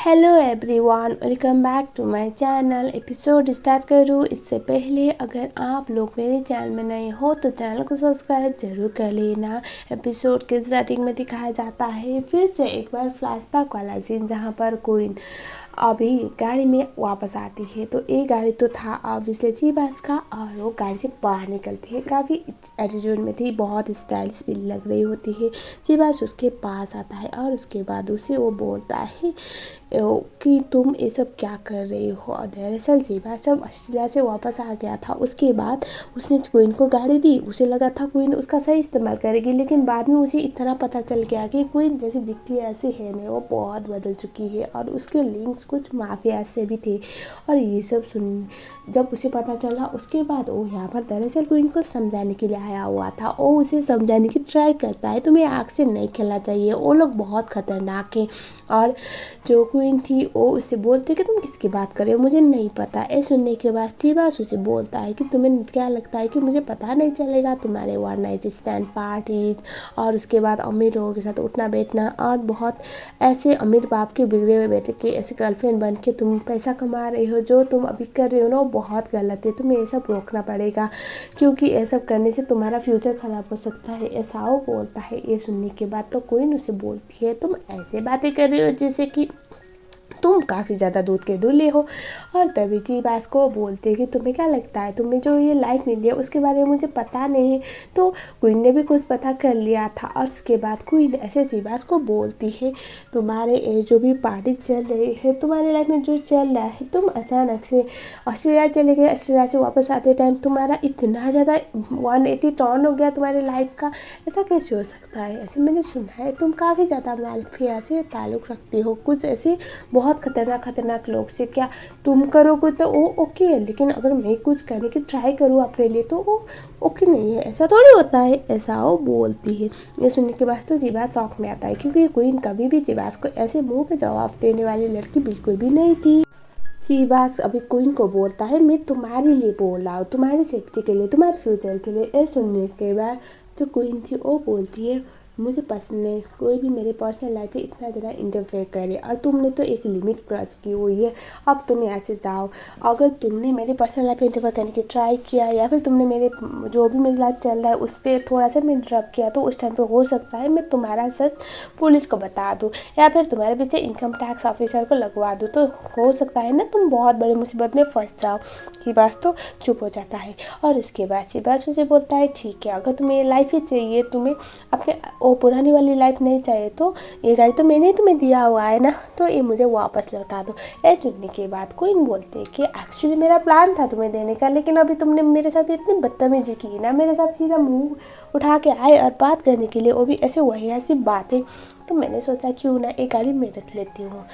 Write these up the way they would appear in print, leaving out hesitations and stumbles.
Hello everyone, welcome back to my channel. Episode start करूँ इससे पहले अगर आप लोग मेरे चैनल में नए हो तो चैनल को सब्सक्राइब जरूर कर लेना। एपिसोड के स्टार्टिंग में दिखाया जाता है फिर से एक बार फ्लैशबैक वाला सीन, जहाँ पर क्वीन अभी गाड़ी में वापस आती है। तो एक गाड़ी तो था ऑब्वियसली जी-बास का, और वो गाड़ी से बाहर निकलती है। काफ़ी एटीट्यूड में थी, बहुत स्टाइलिश भी लग रही होती है। जी-बास उसके पास आता है और उसके बाद उसे वो बोलता है कि तुम ये सब क्या कर रही हो। और दरअसल जी-बास जब ऑस्ट्रेलिया से वापस आ गया था उसके बाद उसने क्वीन को गाड़ी दी। उसे लगा था क्वीन उसका सही इस्तेमाल करेगी, लेकिन बाद में उसे इतना पता चल गया कि क्वीन जैसी दिखती है ऐसी है नहीं, वो बहुत बदल चुकी है और उसके लिंक्स कुछ माफिया से भी थे। और ये सब सुन जब उसे पता चला उसके बाद वो यहाँ पर दरअसल क्वीन को समझाने के लिए आया हुआ था। वो उसे समझाने की ट्राई करता है, तुम्हें आग से नहीं खेलना चाहिए, वो लोग बहुत खतरनाक हैं। और जो क्वीन थी वो उससे बोलती कि तुम किसकी बात कर रहे हो, मुझे नहीं पता। ये सुनने के बाद जी-बास उसे बोलता है कि तुम्हें क्या लगता है कि मुझे पता नहीं चलेगा तुम्हारे वन नाइट स्टैंड पार्टीज और उसके बाद अमीर लोगों के साथ उठना बैठना और बहुत ऐसे अमीर बाप के बिगड़े हुए बेटे के ऐसे गर्लफ्रेंड बन के तुम पैसा कमा रही हो। जो तुम अभी कर रहे हो ना वो बहुत गलत है, तुम्हें ये सब रोकना पड़ेगा, क्योंकि ये सब करने से तुम्हारा फ्यूचर खराब हो सकता है, ऐसा वो बोलता है। ये सुनने के बाद तो क्वीन उसे बोलती है तुम ऐसे बातें कर रही हो जैसे कि तुम काफ़ी ज़्यादा दूध के दूल्हे हो। और तभी जी-बास को बोलते कि तुम्हें क्या लगता है तुम्हें जो ये लाइफ मिली है उसके बारे में मुझे पता नहीं है। तो क्वीन ने भी कुछ पता कर लिया था। और उसके बाद क्वीन ऐसे जी-बास को बोलती है तुम्हारे ये जो भी पार्टी चल रही है, तुम्हारे लाइफ में जो चल रहा है, तुम अचानक से ऑस्ट्रेलिया चले गए, ऑस्ट्रेलिया से वापस आते टाइम तुम्हारा इतना ज़्यादा 180 टर्न हो गया तुम्हारे लाइफ का, ऐसा कैसे हो सकता है। ऐसे मैंने सुना है तुम काफ़ी ज़्यादा माफिया से ताल्लुक़ रखती हो, कुछ ऐसे बहुत खतरनाक लोग से। क्या तुम करोगे तो वो ओके है, लेकिन अगर मैं कुछ करने की ट्राई करूँ अपने लिए तो वो ओके नहीं है, ऐसा थोड़ी होता है, ऐसा वो बोलती है। ये सुनने के बाद तो जी-बास शौक में आता है, क्योंकि क्वीन कभी भी जी-बास को ऐसे मुंह पे जवाब देने वाली लड़की बिल्कुल भी नहीं थी। जी-बास अभी क्वीन को बोलता है मैं तुम्हारे लिए बोल रहा हूँ, तुम्हारी सेफ्टी के लिए, तुम्हारे फ्यूचर के लिए। ये सुनने के बाद जो क्वीन थी वो बोलती है मुझे पसंद नहीं कोई भी मेरे पर्सनल लाइफ में इतना ज़्यादा इंटरफेयर करे, और तुमने तो एक लिमिट क्रॉस की हुई है, अब तुम यहाँ से जाओ। अगर तुमने मेरे पर्सनल लाइफ में इंटरफेयर करने की ट्राई किया या फिर तुमने मेरे जो भी मेरी लाइफ चल रहा है उस पर थोड़ा सा मैं इंटरप्ट किया, तो उस टाइम पे हो सकता है मैं तुम्हारा सच पुलिस को बता दूँ या फिर तुम्हारे पीछे इनकम टैक्स ऑफिसर को लगवा दूँ, तो हो सकता है ना तुम बहुत बड़ी मुसीबत में फंस जाओ। जी-बास तो चुप हो जाता है। और उसके बाद जी-बास उसे बोलता है ठीक है, अगर तुम्हें ये लाइफ ही चाहिए, तुम्हें अपने वो पुरानी वाली लाइफ नहीं चाहिए, तो ये गाड़ी तो मैंने ही तुम्हें दिया हुआ है ना, तो ये मुझे वापस लौटा दो। ये सुनने के बाद क्वीन बोलते हैं कि एक्चुअली मेरा प्लान था तुम्हें देने का, लेकिन अभी तुमने मेरे साथ इतनी बदतमीजी की ना, मेरे साथ सीधा मुंह उठा के आए और बात करने के लिए, वो भी ऐसे वही ऐसी बातें, तो मैंने सोचा क्यों ना एक गाड़ी मैं रख लेती हूँ।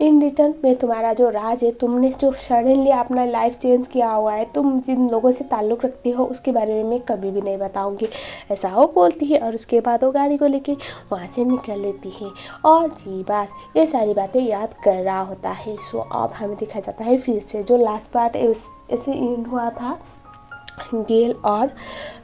इन रिटर्न में तुम्हारा जो राज है, तुमने जो सडनली अपना लाइफ चेंज किया हुआ है, तुम जिन लोगों से ताल्लुक़ रखती हो उसके बारे में मैं कभी भी नहीं बताऊंगी, ऐसा वो बोलती है। और उसके बाद वो गाड़ी को लेके वहाँ से निकल लेती है। और जी-बास ये सारी बातें याद कर रहा होता है। सो अब हमें दिखाया जाता है फिर से जो लास्ट पार्ट ऐसे एंड हुआ था गेल और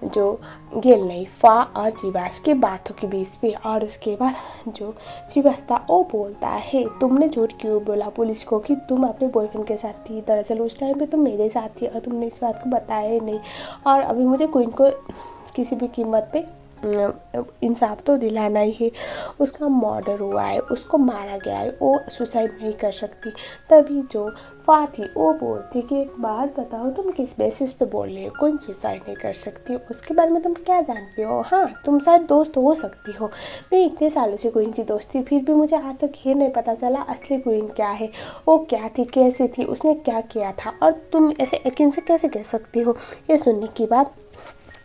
जो गेल नहीं फा और जी-बास के बातों के बीच पे। और उसके बाद जो जी-बास था वो बोलता है तुमने झूठ क्यों बोला पुलिस को कि तुम अपने बॉयफ्रेंड के साथ थी, दरअसल उस टाइम पे तुम मेरे साथ थी और तुमने इस बात को बताया ही नहीं। और अभी मुझे क्वीन को किसी भी कीमत पे इंसाफ तो दिलाना ही है, उसका मर्डर हुआ है, उसको मारा गया है, वो सुसाइड नहीं कर सकती। तभी जो फा थी वो बोलती कि एक बात बताओ तुम किस बेसिस पे बोल रही हो, कोई सुसाइड नहीं कर सकती, उसके बारे में तुम क्या जानती हो। हाँ तुम शायद दोस्त हो सकती हो, मैं इतने सालों से क्वीन की दोस्त थी, फिर भी मुझे आज तक ये नहीं पता चला असली क्वीन क्या है, वो क्या थी, कैसी थी, उसने क्या किया था, और तुम ऐसे यकीन से कैसे कह सकती हो। ये सुनने की बात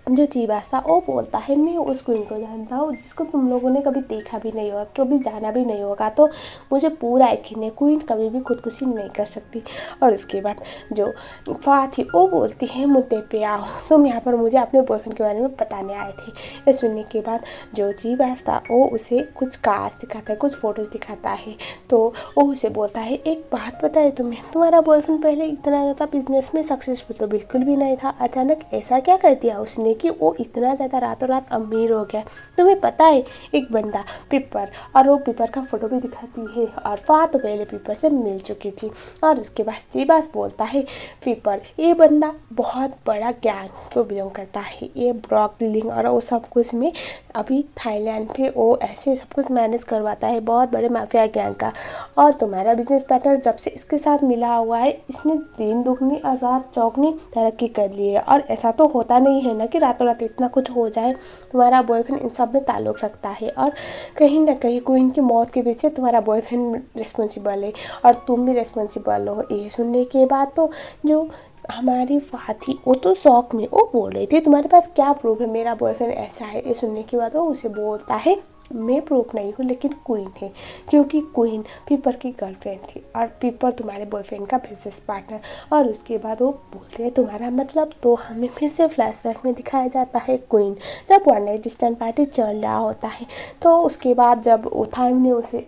जो जी-बास था वो बोलता है मैं उस क्वीन को जानता हूँ जिसको तुम लोगों ने कभी देखा भी नहीं होगा, कभी जाना भी नहीं होगा, तो मुझे पूरा यकीन है क्वीन कभी भी खुदकुशी नहीं कर सकती। और उसके बाद जो फा थी वो बोलती है मुद्दे पे आओ, तुम यहाँ पर मुझे अपने बॉयफ्रेंड के बारे में बताने आए थे। ये सुनने के बाद जो जी-बास था वो उसे कुछ कार्ड्स दिखाता है, कुछ फ़ोटोज़ दिखाता है। तो वो उसे बोलता है एक बात बताए तुम्हें, तुम्हारा बॉयफ्रेंड पहले इतना ज़्यादा बिजनेस में सक्सेसफुल तो बिल्कुल भी नहीं था, अचानक ऐसा क्या कर दिया उसने कि वो इतना ज़्यादा रातों रात अमीर हो गया। तुम्हें पता है एक बंदा पिपर, और वो पिपर का फ़ोटो भी दिखाती है, और फ़ा तो पहले पिपर से मिल चुकी थी। और उसके बाद जीबास बोलता है पिपर ये बंदा बहुत बड़ा गैंग को बिलोंग करता है, ये ड्रग डीलिंग और वो सब कुछ में अभी थाईलैंड पे वो ऐसे सब कुछ मैनेज करवाता है, बहुत बड़े माफिया गैंग का। और तुम्हारा बिजनेस पार्टनर जब से इसके साथ मिला हुआ है, इसने दिन दुगनी और रात चौगनी तरक्की कर ली है। और ऐसा तो होता नहीं है ना कि रातों रात इतना कुछ हो जाए। तुम्हारा बॉयफ्रेंड इन सब में ताल्लुक़ रखता है, और कहीं ना कहीं क्वीन की मौत के पीछे तुम्हारा बॉयफ्रेंड रिस्पॉन्सिबल है, और तुम भी रिस्पॉन्सिबल हो। ये सुनने के बाद तो जो हमारी फ़ा थी वो तो शौक में वो बोल रही थी तुम्हारे पास क्या प्रूफ है मेरा बॉयफ्रेंड ऐसा है। ये सुनने के बाद वो उसे बोलता है मैं प्रूफ नहीं हूँ लेकिन क्वीन है, क्योंकि क्वीन पीपर की गर्लफ्रेंड थी और पीपर तुम्हारे बॉयफ्रेंड का बिजनेस पार्टनर। और उसके बाद वो बोलते हैं तुम्हारा मतलब, तो हमें फिर से फ्लैशबैक में दिखाया जाता है क्वीन जब वन नाइट स्टैंड पार्टी चल रहा होता है। तो उसके बाद जब उठाम ने उसे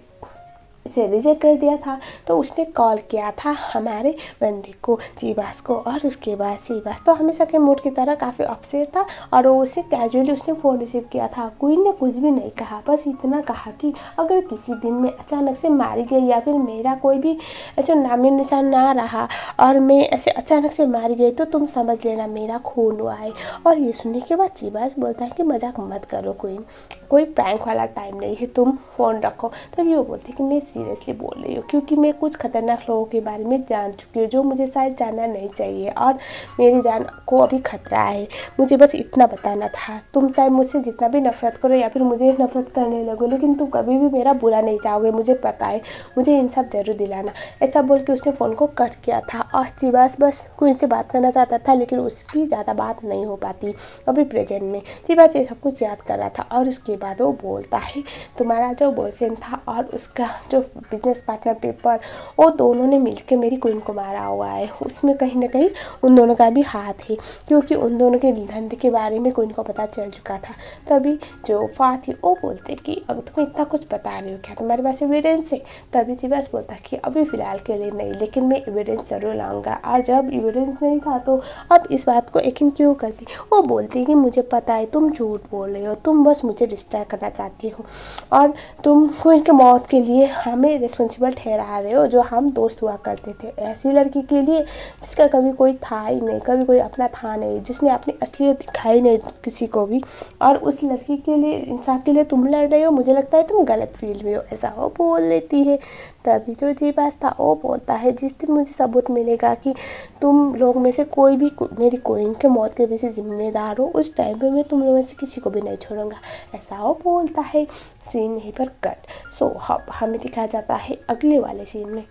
रिजेक्ट कर दिया था, तो उसने कॉल किया था हमारे बंदे को, जीबास को। और उसके बाद जीबास तो हमेशा के मूड की तरह काफ़ी अपसेट था, और वो उसे कैजुअली उसने फ़ोन रिसीव किया था। क्वीन ने कुछ भी नहीं कहा, बस इतना कहा कि अगर किसी दिन में अचानक से मारी गई, या फिर मेरा कोई भी ऐसा नामी निशान ना रहा और मैं ऐसे अचानक से मारी गई, तो तुम समझ लेना मेरा खून हुआ है। और ये सुनने के बाद जीबास बोलता है कि मजाक मत करो क्वीन, कोई प्रैंक वाला टाइम नहीं है, तुम फ़ोन रखो। तभी वो बोलती है कि मैं सीरियसली बोल रही हूँ, क्योंकि मैं कुछ खतरनाक लोगों के बारे में जान चुकी हूँ जो मुझे शायद जानना नहीं चाहिए, और मेरी जान को अभी खतरा है। मुझे बस इतना बताना था, तुम चाहे मुझसे जितना भी नफरत करो या फिर मुझे नफरत करने लगो, लेकिन तुम कभी भी मेरा बुरा नहीं चाहोगे, मुझे पता है, मुझे इन सब जरूर दिलाना। ऐसा बोल के उसने फ़ोन को कट किया था। और जीबास बस कोई से बात करना चाहता था, लेकिन उसकी ज़्यादा बात नहीं हो पाती अभी प्रेजेंट में। जीबास ये सब कुछ याद कर रहा था। और उसके बाद वो बोलता है तुम्हारा जो बॉयफ्रेंड था और उसका जो बिजनेस पार्टनर पेपर, वो दोनों ने मिलकर मेरी क्वीन को मारा हुआ है। उसमें कहीं ना कहीं उन दोनों का भी हाथ है, क्योंकि उन दोनों के धंधे के बारे में क्वीन को पता चल चुका था। तभी जो फ़ा थी वो बोलते कि अब तुम इतना कुछ बता रहे हो, क्या तुम्हारे पास एविडेंस है? तभी जीबास बोलता कि अभी फ़िलहाल के लिए नहीं, लेकिन मैं एविडेंस ज़रूर लाऊंगा। और जब एविडेंस नहीं था तो अब इस बात को यकीन क्यों करती? वो बोलती कि मुझे पता है तुम झूठ बोल रहे हो, तुम बस मुझे डिस्ट्रैक्ट करना चाहती हो, और तुम क्वीन की मौत के लिए हमें रिस्पॉन्सिबल ठहरा रहे हो, जो हम दोस्त हुआ करते थे। ऐसी लड़की के लिए जिसका कभी कोई था ही नहीं, कभी कोई अपना था नहीं, जिसने अपनी असलियत दिखाई नहीं किसी को भी, और उस लड़की के लिए, इंसाफ के लिए तुम लड़ रहे हो। मुझे लगता है तुम गलत फील्ड में हो, ऐसा वो बोल लेती है। तभी जो जीबास था वो बोलता है जिस दिन मुझे सबूत मिलेगा कि तुम लोग में से कोई भी मेरी क्वीन के मौत के पीछे जिम्मेदार हो, उस टाइम पे मैं तुम लोगों में से किसी को भी नहीं छोड़ूंगा, ऐसा वो बोलता है। सीन यहीं पर कट। सो हमें दिखाया जाता है अगले वाले सीन में,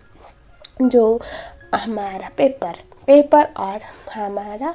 जो हमारा पेपर और हमारा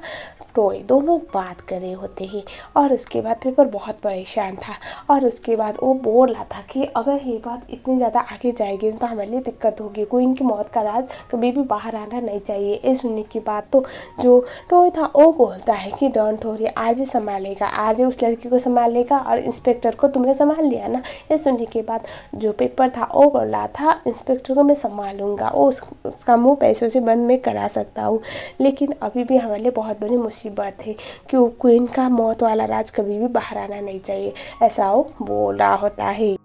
टॉय दोनों बात कर रहे होते हैं। और उसके बाद पेपर बहुत परेशान था, और उसके बाद वो बोल रहा था कि अगर ये बात इतनी ज़्यादा आगे जाएगी तो हमारे लिए दिक्कत होगी, क्वीन की मौत का राज कभी भी बाहर आना नहीं चाहिए। ये सुनने की बात तो जो टॉय था वो बोलता है कि डोंट वरी, आरजे संभालेगा, आरजे उस लड़की को संभालेगा, और इंस्पेक्टर को तुमने संभाल लिया ना। ये सुनने के बाद जो पेपर था वो बोल रहा था इंस्पेक्टर को मैं संभालूंगा, वो उसका मुँह पैसों से बंद मैं करा सकता हूँ, लेकिन अभी भी हमारे लिए बहुत बड़ी मुसीबत है कि क्वीन का मौत वाला राज कभी भी बाहर आना नहीं चाहिए, ऐसा वो बोल रहा होता है।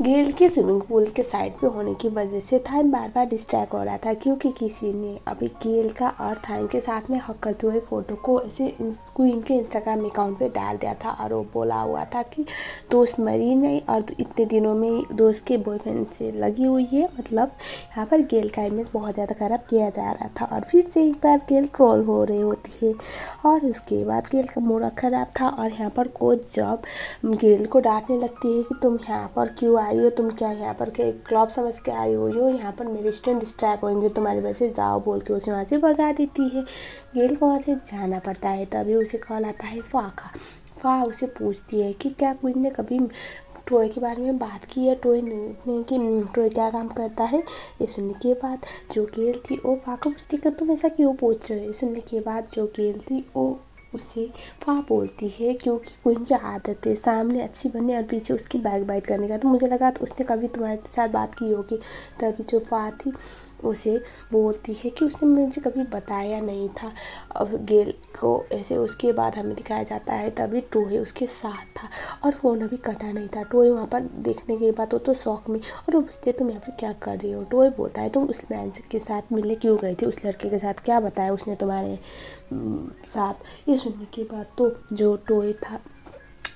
गेल के स्विमिंग पूल के साइड पे होने की वजह से थाइम बार बार डिस्ट्रैक्ट हो रहा था, क्योंकि किसी ने अभी गेल का और थाइम के साथ में हक करते हुए फ़ोटो को ऐसे क्वीन के इंस्टाग्राम अकाउंट पे डाल दिया था, और वो बोला हुआ था कि दोस्त मरी नहीं और इतने दिनों में दोस्त के बॉयफ्रेंड से लगी हुई है। मतलब यहाँ पर गेल का इमेज बहुत ज़्यादा खराब किया जा रहा था, और फिर से एक बार गेल ट्रोल हो रही होती है। और उसके बाद गेल का मूड खराब था, और यहाँ पर कोच जॉब गेल को डांटने लगती है कि तुम यहाँ पर क्यों आई हो, तुम क्या यहाँ पर के क्लब समझ के आई हो, यहाँ पर मेरे स्टूडेंट डिस्ट्रैक्ट होंगे तुम्हारी वजह से, जाओ बोल के उसे वहाँ से भगा देती है। गेल को वहाँ से जाना पड़ता है। तभी उसे कॉल आता है फ़ा का। फ़ा उसे पूछती है कि क्या क्वीन ने कभी टॉय के बारे में बात की है, टॉय ने कि टॉय क्या काम करता है। ये सुनने के बाद जो गेल थी वो फ़ा को पूछती कि तुम ऐसा क्यों पूछ रहे हो। ये सुनने के बाद जो गेल थी वो उससे फ़ा बोलती है क्योंकि क्वीन की आदत है सामने अच्छी बनने और पीछे उसकी बैक बाइट करने का, तो मुझे लगा तो उसने कभी तुम्हारे साथ बात की होगी। तभी जो फ़ा थी उसे बोलती है कि उसने मुझे कभी बताया नहीं था। अब गेल को ऐसे उसके बाद हमें दिखाया जाता है तभी टोए उसके साथ था और फ़ोन अभी कटा नहीं था। टोए वहाँ पर देखने के बाद वो तो शौक में और वो पूछते तुम यहाँ पर क्या कर रही हो। टोए बोलता है तुम उस मैन के साथ मिलने क्यों गई थी, उस लड़के के साथ क्या बताया उसने तुम्हारे साथ। ये सुनने के बाद तो जो टोए था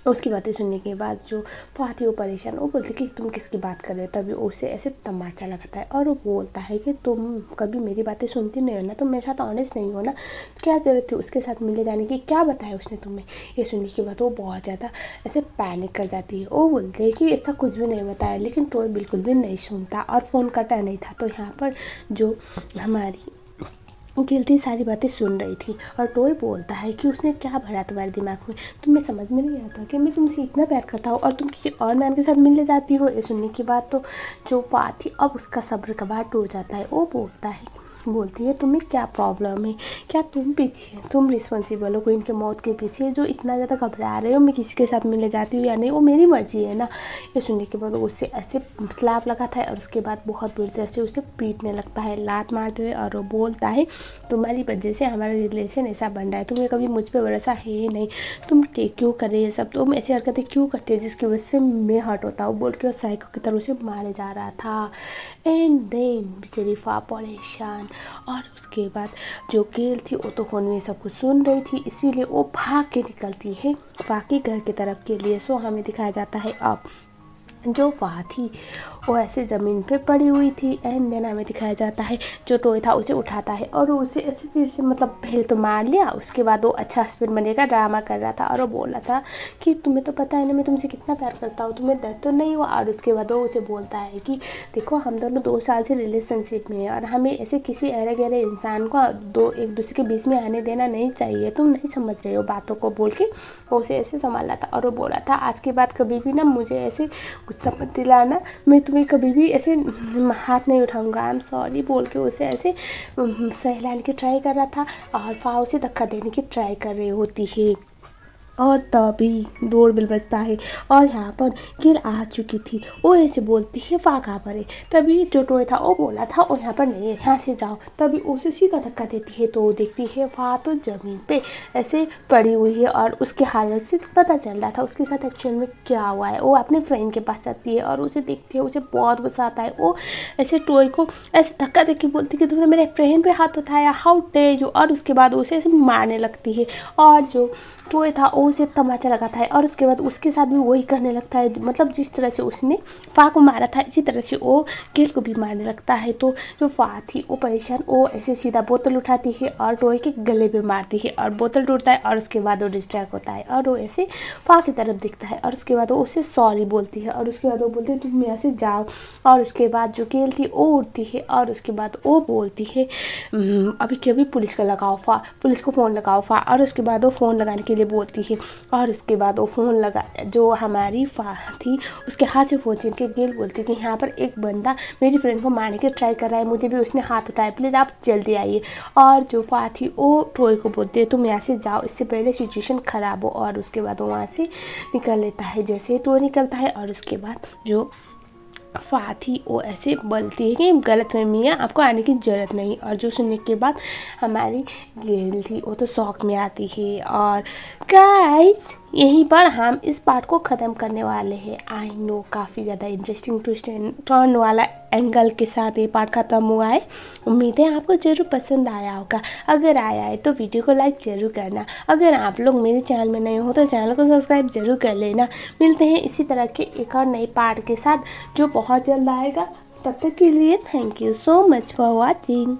उसकी बातें सुनने के बाद जो फाती वो परेशान, वो बोलती कि तुम किसकी बात कर रहे हो। तभी उसे ऐसे तमाचा लगाता है और वो बोलता है कि तुम कभी मेरी बातें सुनती नहीं हो ना, तुम मेरे साथ ऑनेस्ट नहीं हो ना, क्या ज़रूरत थी उसके साथ मिलने जाने की, क्या बताया उसने तुम्हें। ये सुनने के बाद वो बहुत ज़्यादा ऐसे पैनिक कर जाती है। वो बोलते हैं कि ऐसा कुछ भी नहीं बताया, लेकिन टोय बिल्कुल भी नहीं सुनता और फ़ोन कटा नहीं था। तो यहाँ पर जो हमारी गिलती सारी बातें सुन रही थी और टोय बोलता है कि उसने क्या भरा तुम्हारे दिमाग में, तुम्हें समझ में नहीं आता कि मैं तुमसे इतना प्यार करता हूँ और तुम किसी और मैन के साथ मिलने जाती हो। ये सुनने के बाद तो जो बात थी अब उसका सब्र का बार टूट जाता है। वो बोलती है तुम्हें क्या प्रॉब्लम है, क्या तुम पीछे तुम रिस्पॉन्सिबल हो कोई इनके मौत के पीछे, जो इतना ज़्यादा घबरा रहे हो मैं किसी के साथ मिलने जाती हूँ या नहीं, वो मेरी मर्जी है ना। ये सुनने के बाद उससे ऐसे स्लैप लगाता है और उसके बाद बहुत बुरी से उसे पीटने लगता है लात मारते हुए और वो बोलता है तुम्हारी वजह से हमारा रिलेशन ऐसा बन रहा है, तुम्हें कभी मुझ पर भरोसा है ही नहीं, तुम क्यों कर रही है सब, तुम ऐसी हरकतें क्यों करते हैं जिसकी वजह से मैं हर्ट होता हूँ, बोल के साइको की तरह उसे मारे जा रहा था। एंड देन बेचारी फा परेशान और उसके बाद जो गेल थी वो तो फोन में सब कुछ सुन रही थी, इसीलिए वो भाग के निकलती है फा के घर की तरफ के लिए। सो हमें दिखाया जाता है अब जो फा थी वो ऐसे ज़मीन पे पड़ी हुई थी एंड देन हमें दिखाया जाता है जो टोय था उसे उठाता है और वो उसे ऐसे फिर से मतलब पहले तो मार लिया, उसके बाद वो अच्छा हस्बैंड बनेगा ड्रामा कर रहा था और वो बोल रहा था कि तुम्हें तो पता है ना मैं तुमसे कितना प्यार करता हूँ, तुम्हें दर्द तो नहीं हुआ। और उसके बाद वो उसे बोलता है कि देखो हम दोनों 2 साल से रिलेशनशिप में हैं और हमें ऐसे किसी अरे गहरे इंसान को एक दूसरे के बीच में आने देना नहीं चाहिए, तुम नहीं समझ रहे हो बातों को, बोल के वो उसे ऐसे संभाल रहा था और वो बोल रहा था आज के बाद कभी भी ना मुझे ऐसे गुस्सा मत दिलाना, मैं तुम्हें कभी भी ऐसे हाथ नहीं उठाऊंगा, आई एम सॉरी, बोल के उसे ऐसे सहलाने की ट्राई कर रहा था और फा उसे धक्का देने की ट्राई कर रही होती है। और तभी डोरबेल बजता है और यहाँ पर गिल आ चुकी थी। वो ऐसे बोलती है फा कहाँ पर है, तभी जो टोय था वो बोला था वो यहाँ पर नहीं है, यहाँ से जाओ। तभी उसे सीधा धक्का देती है तो वो देखती है फा तो ज़मीन पे ऐसे पड़ी हुई है और उसके हालत से पता चल रहा था उसके साथ एक्चुअल में क्या हुआ है। वो अपने फ्रेंड के पास जाती है और उसे देखती है, उसे बहुत गुस्सा आता है। वो ऐसे टोय को ऐसे धक्का दे के बोलती है कि तुमने मेरे फ्रेंड पे हाथ उठाया, हाउ डेयर यू, और उसके बाद उसे ऐसे मारने लगती है। और जो टोय था वो उसे तमाचा लगाता है और उसके बाद उसके साथ भी वही करने लगता है, मतलब जिस तरह से उसने फा को मारा था इसी तरह से वो गेल को भी मारने लगता है। तो जो फा थी वो परेशान, वो ऐसे सीधा बोतल उठाती है और टोय के गले पे मारती है और बोतल टूटता है और उसके बाद वो डिस्ट्रैक्ट होता है और वो ऐसे फा की तरफ दिखता है और उसके बाद वो उसे सॉरी बोलती है और उसके बाद वो बोलती है तुम यहाँ से जाओ। और उसके बाद जो गेल थी वो उठती है और उसके बाद वो बोलती है अभी के अभी पुलिस को लगाओ फा, पुलिस को फ़ोन लगाओ फा। और उसके बाद वो फ़ोन लगाने के लिए बोलती है और उसके बाद वो फ़ोन लगा, जो हमारी फा थी उसके हाथ से फ़ोन छीन के गेल बोलती है कि यहाँ पर एक बंदा मेरी फ्रेंड को मारने की ट्राई कर रहा है, मुझे भी उसने हाथ उठाया, प्लीज़ आप जल्दी आइए। और जो फा थी वो ट्रोय को बोलती है तुम यहाँ से जाओ, इससे पहले सिचुएशन ख़राब हो। और उसके बाद वो वहाँ से निकल लेता है। जैसे ही ट्रोय निकलता है और उसके बाद जो फा थी वो ऐसे बोलती है कि गलतफहमी है, आपको आने की ज़रूरत नहीं। और जो सुनने के बाद हमारी गेल थी वो तो शौक में आती है। और गाइस यहीं पर हम इस पार्ट को ख़त्म करने वाले हैं। आई नो काफ़ी ज़्यादा इंटरेस्टिंग ट्विस्ट एंड टर्न वाला एंगल के साथ ये पार्ट ख़त्म हुआ है। उम्मीद है आपको ज़रूर पसंद आया होगा। अगर आया है तो वीडियो को लाइक ज़रूर करना। अगर आप लोग मेरे चैनल में नए हो तो चैनल को सब्सक्राइब ज़रूर कर लेना। मिलते हैं इसी तरह के एक और नए पार्ट के साथ जो बहुत जल्द आएगा। तब तक के लिए thank you so much for watching.